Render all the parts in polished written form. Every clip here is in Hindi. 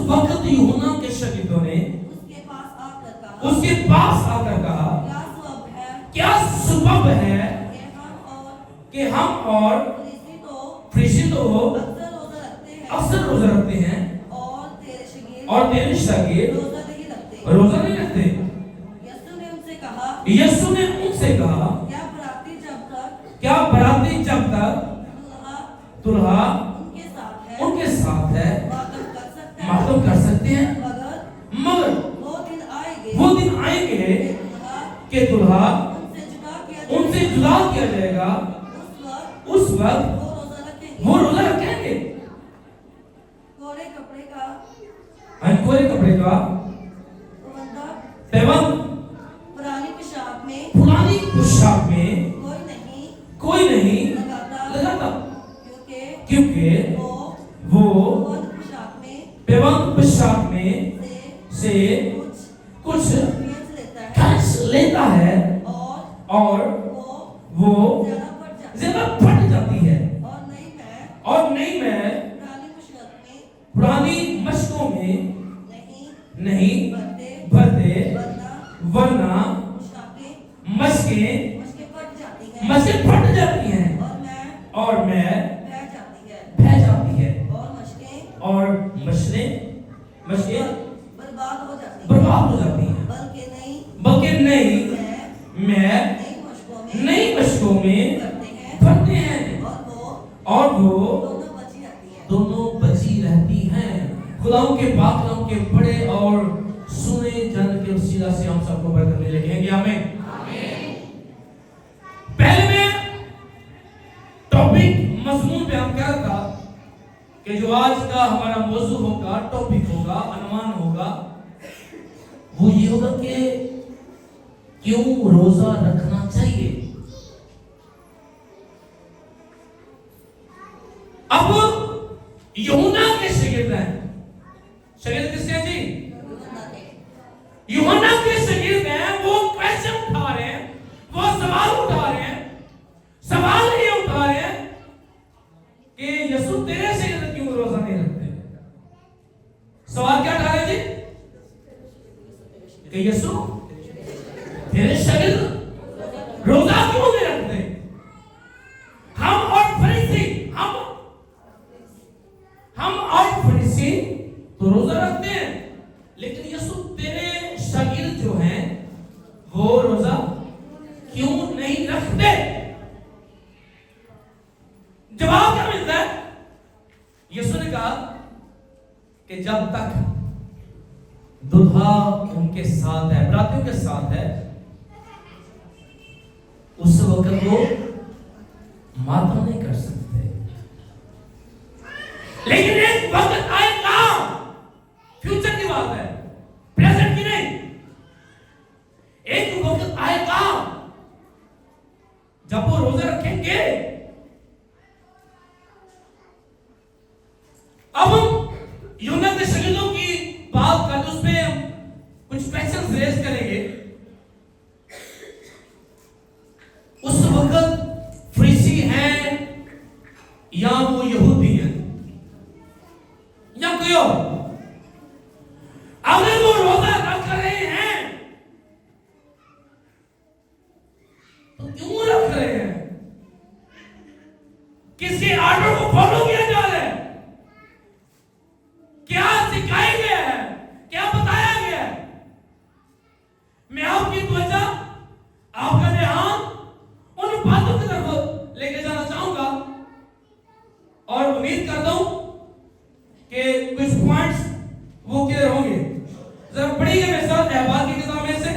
वक्त यूहन्ना के शागिर्दों ने उसके पास आकर कहा, क्या सबब है कि हम और फरीसी तो अक्सर रोजा रखते हैं और तेरे शागिर्द रोजा नहीं रखते। यीशु ने उनसे कहा, क्या बराती जब तक दुल्हा उनके साथ है मातम कर सकते हैं, मगर वो दिन आएंगे कि दुल्हा उनसे जुदा किया जाएगा, उस वक्त वो रोजा रखेंगे। कोरे कपड़े का पैबंद पुरानी पोशाक में कोई नहीं लगाता, क्योंकि वो पैबंद पोशाक में से कुछ खर्च लेता है और वो ज्यादा फट जाती है। और नहीं मैं पुरानी मशकों में नहीं भरते, वरना मशकें फट जाती हैं और मैं बह जाती है और मशकें बर्बाद हो जाती हैं। बल्कि नहीं मैं नई मशकों में भरते हैं और वो दोनों बची रहती हैं। खुदाओं के पाक नाम के बड़े और सुने जन के वसीला से हम सबको बरकत मिले। कहेंगे आमीन। पहले मैं टॉपिक मजमून बयान कर रहा था कि जो आज का हमारा मौजू होगा, टॉपिक होगा, अनुमान होगा, वो ये होगा कि क्यों रोजा रखना चाहिए। अब यूहन्ना के शागिर्द हैं, शागिर्द किसके हैं जी? यूहन्ना के शागिर्द हैं। वो क्वेश्चन उठा रहे हैं, वो सवाल उठा रहे हैं। सवाल ये उठा रहे हैं कि यीशु तेरे शागिर्द क्यों रोजा नहीं रखते। सवाल क्या उठा रहे हैं जी? कि यीशु तेरे शागिर्द रोजा क्यों नहीं रखते। हम और फरीसी तो रोजा रखते हैं, लेकिन यीशु तेरे शागिर्द जो हैं वो रोजा क्यों नहीं रखते। जवाब क्या मिलता है? यीशु ने कहा कि जब तक दुल्हा उनके साथ है, बरातियों के साथ है, उस वक्त वो मातम नहीं कर सकते। लेकिन एक वक्त आएगा, फ्यूचर की बात है, प्रेजेंट की नहीं। एक वक्त आएगा जब वो रोजा रखेंगे। अब हम यूहन्ना के शागिर्दों की बात कर, उसमें कुछ क्वेश्चन रेज करेंगे। उस वक्त फरीसी हैं या वो यहूदी हैं या कोई और। अगर वो रोजा रख रहे हैं तो क्यों रख रहे हैं? किसके आर्डर को फॉलो किया जा रहा है? क्या सिखाया गया है? क्या बताया गया है? मैं आपकी त्वचा, आपका ध्यान उन बातों की तरफ लेके जाना चाहूंगा और उम्मीद करता हूं कि कुछ पॉइंट्स वो क्लियर होंगे। जरा पढ़िए मेरे साथ अहबार की किताब में से।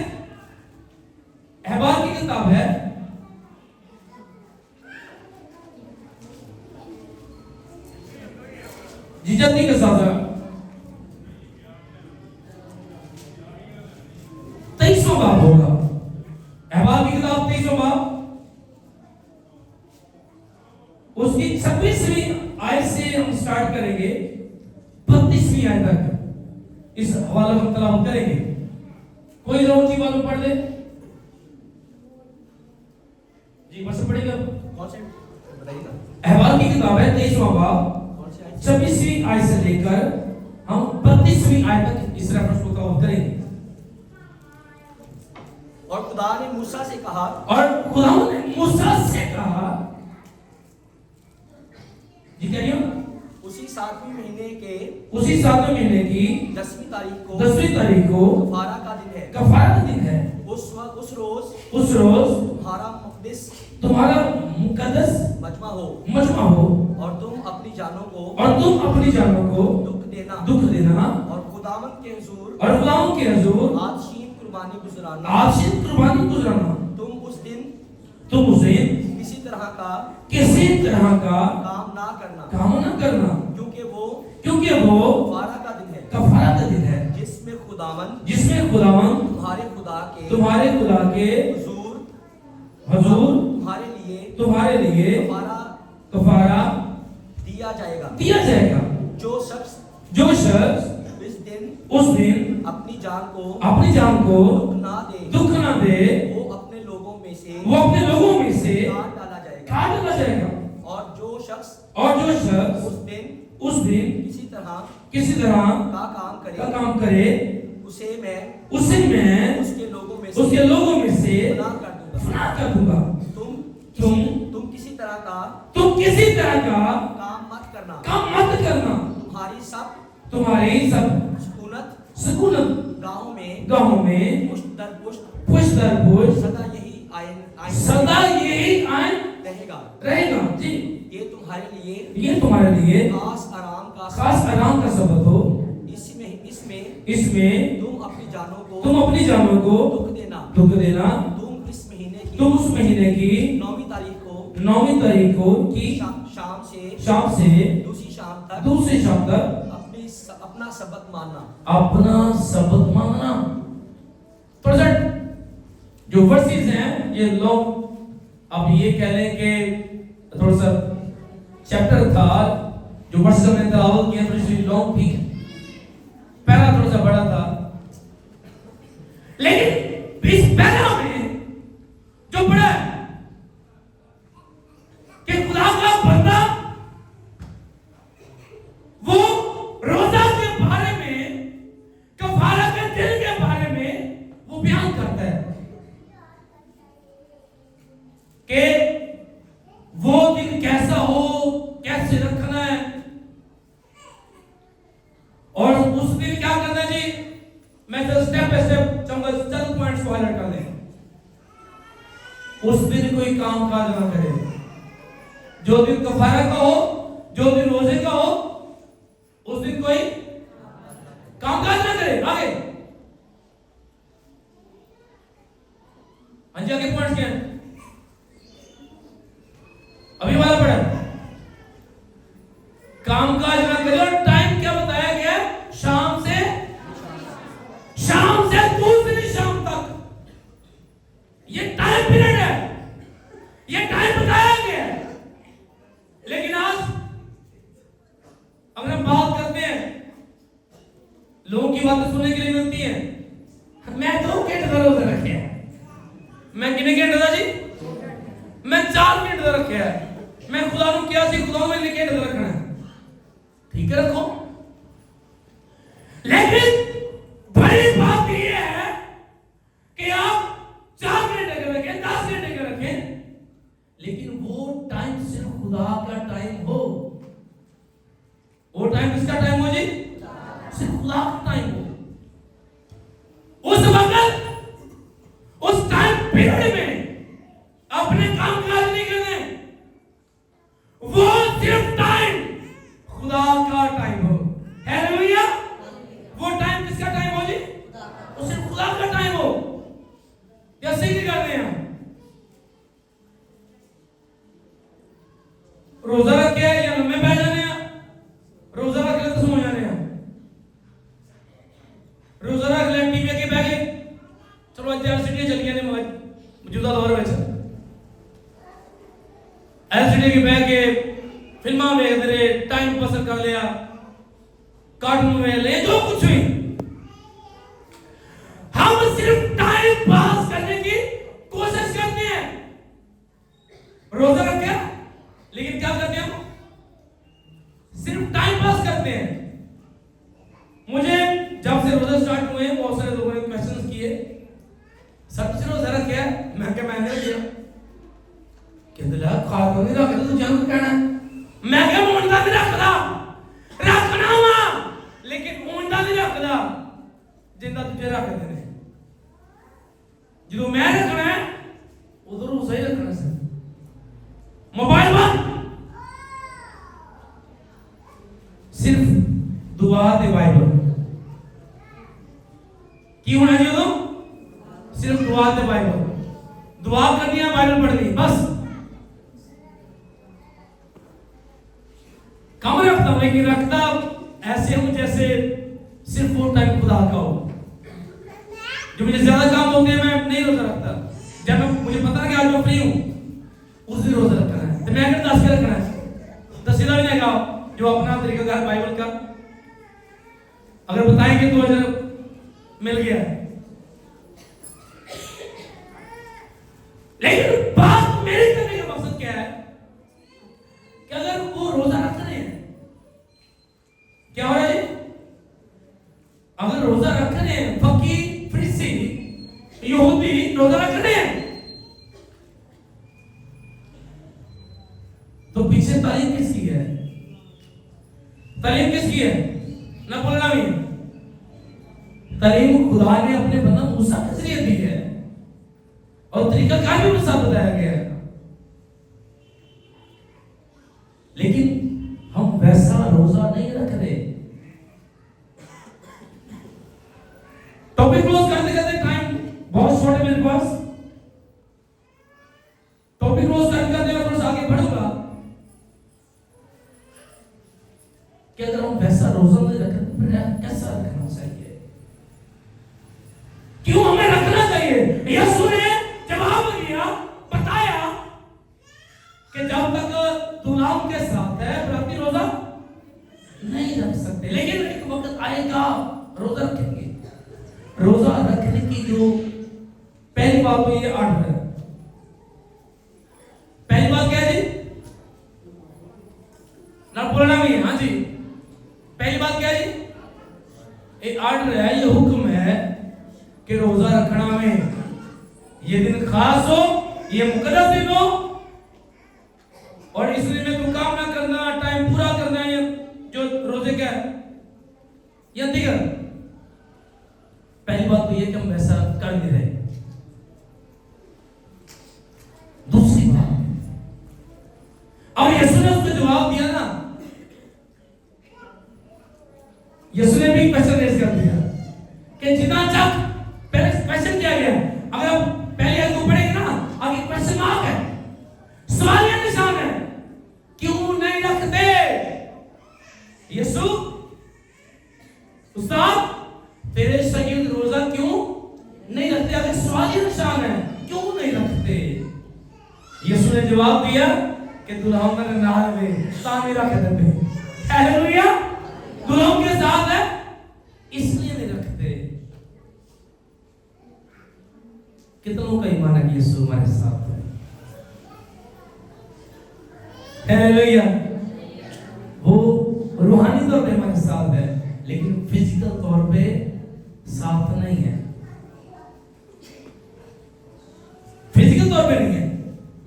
अहबार की किताब है जी, जल्दी के साथ 23वां बाब होगा। अहबार की किताब 23वां बाब, उसकी 26वीं आयत से हम स्टार्ट करेंगे 32वीं आयत तक इस हवाला हम तलावत करेंगे। कोई जरूर जी वालों पढ़ ले जी, बस पढ़ेगा। कौन से बताइएगा? अहबार की किताब है 23वां बाब 26वीं आयत से लेकर हम 32 इस रेफरेंस को कवर करेंगे। और खुदा ने मूसा से कहा, और खुदा ने मूसा से कहा, जी करिए, उसी 7वें महीने की 10वीं तारीख को कफारा का दिन है। कफारा का दिन है। उस रोज तुम्हारा मुकद्दस मजमा हो, और तुम अपनी जानों को दुख देना और खुदावंद के हुजूर आशीन कुर्बानी गुजराना। तुम उस दिन किसी तरह का काम ना करना, क्योंकि वो कफारा का दिन है, जिसमें खुदावंद तुम्हारे खुदा के हुजूर तुम्हारे लिए कफारा दिया जाएगा। जो शख्स उस दिन अपनी जान को दुख ना दे, वो अपने लोगों में से काट डाला जाएगा। और जो शख्स उस दिन किसी तरह का काम करे, उसे मैं उसके लोगों में से फना कर दूंगा। तुम किसी तरह का काम मत करना। तुम्हारी सब सुकूनत गांव में पुष्ट दर पुष्ट सदा यही आयन रहेगा। जी, ये तुम्हारे लिए खास आराम का सबत हो। इसमें तुम अपनी जानों को दुख देना। तुम उस महीने की 9वीं तारीख को की शाम से दूसरी शाम तक अपना सबक मानना। प्रेजेंट जो वर्सेस हैं, ये लोग, अब ये कह लें कि थोड़ा सा चैप्टर था, जो वर्सेस हमने तलावत किया थोड़ी सी लॉन्ग थी, पहला थोड़ा सा बड़ा था, लेकिन इस पहला में जो बड़ा है कि खुदा का बंदा वो रोजा के बारे में, कफारा के दिन के बारे में वो बयान करता है कि वो दिन कैसा हो, कैसे रखना है, और उस दिन क्या करना है। जी, मैं तो स्टेप बाय स्टेप चलूंगा, चंद पॉइंट्स को हाईलाइट कर दें। उस दिन कोई काम काज ना करे, जो दिन कफारा का हो, जो दिन रोजे का हो, उस दिन कोई काम काज ना करे। आगे, हाँ जी, आगे पॉइंट्स क्या है, अभी वाला पढ़ा, काम काज ना करे। और टाइम क्या बताया गया, शाम से दूसरी शाम तक, ये टाइम पीरियड है, ये टाइम बताया गया है। लेकिन आज अगर हम बात करते हैं, लोगों की बातें सुनने के लिए मिलती है, मैं 2 घंटे रोजा रखे हैं, मैं कितने घंटे था जी, मैं 4 घंटे रखे हैं, मैं खुदा को क्या सी खुदा में घंटे रखना है, ठीक है रखो। लेकिन बड़ी बात यह है कि आप 4 घंटे के रखें, 10 घंटे के रखें, लेकिन वो टाइम सिर्फ खुदा का टाइम हो। वो टाइम किसका टाइम हो जी, सिर्फ खुदा का टाइम हो। उस वक्त, उस टाइम पीरियड में अपने काम काज नहीं करने, वो सिर्फ टाइम खुदा का टाइम हो। हालेलुया। वो टाइम किसका टाइम हो जी, वो सिर्फ खुदा का टाइम हो। जैसे ही करते हैं, रोजा रख के या लम्बे बैठ जाने हैं, रोजा रख ले तो सो जाने हैं, रोजा रख ले टीवी के बैठ गए, चलो एलसीडी चल गया ने मौजूदा दौर में एलसीडी के बैठ के फिल्मा वेखते रहे, टाइम पास कर लिया, कार्टून में ले, जो कुछ हुई। हम सिर्फ टाइम पास करने की कोशिश करते हैं, रोजा रख के, लेकिन क्या करते हैं, सिर्फ टाइम पास करते हैं। मुझे जब से रोजा सब कुछ रोजा रखिया मैं क्या मैंने रखिया कहते ला खा तो नहीं रखता तू जंग कहना मैं क्या मुंडा नहीं रखदा रखना वा लेकिन मुंडा नहीं रखदा जिंदा तुझे रख देने जो मैं रखना है उधर रोजा ही रखना सर मोबाइल बंद सिर्फ दुआ ते बाइबल की होना चाहिए तो सिर्फ दुआ ते बाइबल दुआ करनी है बाइबल पढ़नी बस कम रखता हूं लेकिन रखता ऐसे हूं जैसे सिर्फ वो टाइम खुदा का हो जो मुझे ज्यादा काम होते हैं मैं नहीं रोजा रखता जब मैं मुझे पता है कि आज मैं फ्री हूं उस दिन रोजा रखना है तो मैं अगर 10 के रखना है 10 सीधा भी नहीं कहा जो अपना तरीका है बाइबल का अगर बताएंगे तो अजर मिल गया लेकिन बात मेरे करने का मकसद क्या है कि अगर वो रोजा रख रहे हैं क्या हो रहा है अगर रोजा रख रहे हैं फकीर फरीसी यहूदी रोजा रख रहे हैं तो पीछे तालीम किसकी है तालीम किसकी है ना बोलना भी तालीम खुदा ने अपने बंदा मूसा के जरिए दी है और तरीका कार भी मूसा बताया गया है लेकिन हम वैसा रोजा नहीं रख रहे टॉपिक क्लोज करते करते टाइम बहुत शॉर्ट है मेरे पास टॉपिक क्लोज करते करते मैं थोड़ा आगे बढ़ूंगा कि अगर हम वैसा रोजा नहीं रखते तो फिर कैसा रखना चाहिए क्यों हमें रखना चाहिए यीशु ने जवाब दिया बताया कि जब तक दुल्हन के साथ है प्रति रोजा नहीं रख सकते लेकिन एक वक्त आएगा रोजा रखेंगे रोजा रखने की जो पहली बात तो ये आर्डर है पहली बात क्या है जी ना बोलना भी हाँ जी पहली बात क्या है जी ये आर्डर है ये हुक्म है कि रोजा रखना में ये दिन खास हो ये मुकद्दस दिन हो और इसलिए में तू काम ना करना टाइम पूरा करना ये जो रोजे का ये दिगर पहली बात तो ये कि हम वैसा कर नहीं रहे दूसरी बात और यीशु ने उसको जवाब दिया ना यीशु ने भी क्वेश्चन रेज कर दिया कि जितना तक पहले क्वेश्चन किया गया अगर आप पहले आयत को पढ़ेंगे ना आगे क्वेश्चन मार्क है सवाल या निशान है क्यों नहीं रखते यीशु उस्ताद तेरे शहीद रोजा क्यों नहीं रखते अगर सवाल या निशान है क्यों नहीं रखते यीशु ने जवाब दिया कि दुल्हन में नाल में तामी रख देते हालेलुया दुल्हन के साथ है इसलिए नहीं रखते कितनों का ईमान है कि यीशु हमारे साथ है हालेलुया वो रूहानी तौर पे हमारे साथ है लेकिन फिजिकल तौर पे साथ नहीं है फिजिकल तौर पे नहीं है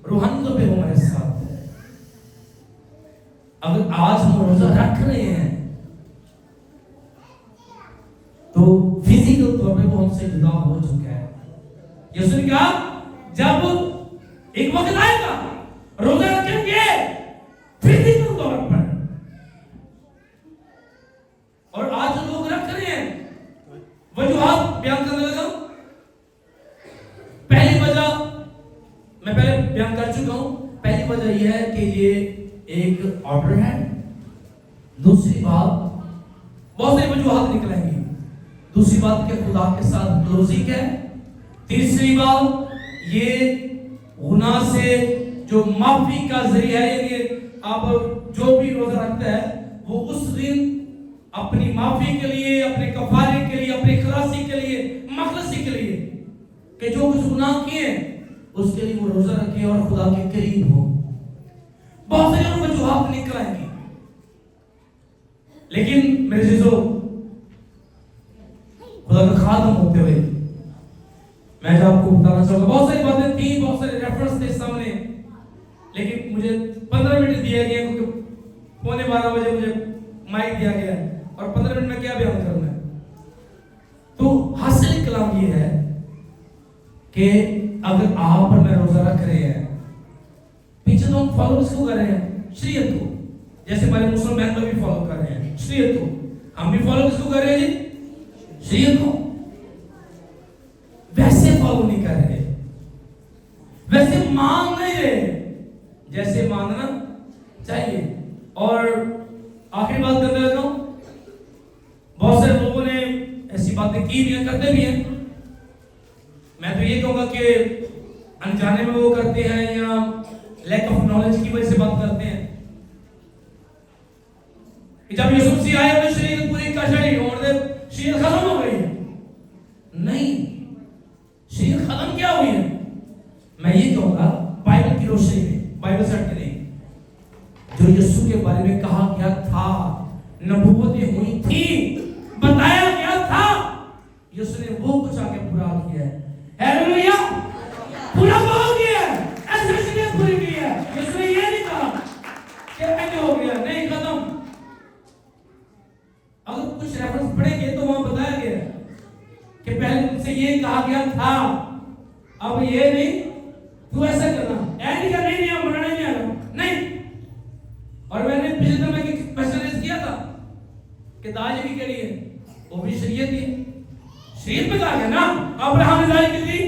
रूहानी तौर पे वो हमारे साथ है अगर आज हम रोजा रख रहे हैं तो फिजिकल तौर पे वो हमसे जुदा हो चुका है यीशु ने कहा जब एक वक्त आएगा रोजा रखेंगे फिजिकल तौर पर और आज लोग रख रहे हैं वजूहात बयान करने लगा पहली वजह मैं पहले बयान कर चुका हूं पहली वजह यह है कि ये एक ऑर्डर है दूसरी बात बहुत सारी वजूहात निकलेंगी दूसरी बात के खुदा के साथ क्लोजिंग है तीसरी बात ये गुनाह से जो माफी का जरिया है यानी आप जो भी रोजा रखता है वो उस दिन अपनी माफी के लिए अपने कफारे के लिए अपने खलासी के लिए मखलसी के लिए कि जो कुछ गुनाह किए उसके लिए वो रोजा रखे और खुदा के करीब हो बहुत सारे लोग वजूहात निकल आएंगे लेकिन मेरे चीजों खुदा का खादम होते हुए मैं जो आपको बताना चाहूंगा, बहुत सारी बातें थी, बहुत सारे रेफरेंस थे सामने, लेकिन मुझे 15 मिनट दिया गया क्योंकि 11:15 मुझे माइक दिया गया है और 15 मिनट में क्या बयान करना है। तो हासिल कलाम ये है कि अगर आप और मैं रोजा रख रहे हैं, पीछे तो हम फॉलो किसको कर रहे हैं? शरीयत को। जैसे हमारे मुसलमान लोग भी फॉलो कर रहे हैं शरीयत को, हम भी फॉलो किसको कर रहे हैं जी? शरीयत को। वैसे फॉलो नहीं कर रहे, वैसे मान नहीं रहे जैसे मानना चाहिए। और आखिरी बात करने लगा हूं, बहुत सारे लोगों ने ऐसी बातें की भी हैं, करते भी हैं। मैं तो ये कहूंगा कि अनजाने में वो करते हैं या लैक ऑफ नॉलेज की वजह से बात करते हैं कि जब यीशु मसीह आए तो शरीर पूरी कचड़ी और शरीर खत्म हो गई। नहीं, शरीर खत्म क्या हुई है? मैं ये कहूंगा बाइबल की रोशनी में, बाइबल से हट के नहीं, जो यीशु के बारे में कहा गया था, नबूवतें हुई थी, बताया गया था, यीशु ने वो कुछ आगे पूरा किया है। हालेलुया, पूरा हो गया है, ऐसे इसलिए पूरी की है। यीशु ने ये नहीं कहा कि ऐसे हो गया, नहीं, खत्म। अगर कुछ रेफरेंस पढ़ेंगे तो वहां बताया गया कि पहले तुमसे ये कहा गया था, अब ये नहीं, तू ऐसा करना, ऐसे करना नहीं, हम बनाना नहीं आना, नहीं। और मैंने पिछले दिन में क्वेश्चन रेज किया था कि दाज भी के लिए वो भी शरीयत ही, शरीयत में कहा गया ना, अब्राहम ने दाज की थी,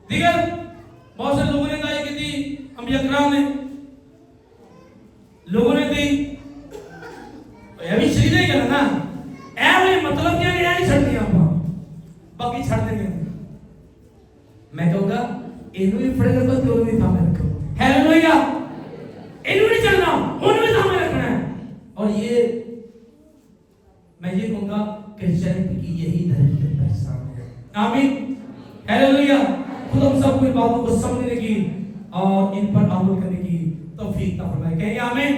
दीगर बहुत सारे लोगों ने दाज की थी, अंबिया किराम ने, लोगों ने दी, ये भी शरीयत ही कहना ना। ऐ मतलब क्या नहीं छड़ दिया, बाकी छड़ देंगे। मैं कहूंगा इन्हों भी पढ़े रखो, तो भी थामे रखो। हालेलुया, इन्हों नहीं चढ़ना, उन्हों भी थामे रखना है। और ये मैं ये कहूंगा क्रिश्चियनिटी की यही धर्म की पहचान है। आमीन, हालेलुया। खुद हम सबको इन बातों को समझने की और इन पर अमल करने की तौफीक अता फरमाए। कहिए आमीन।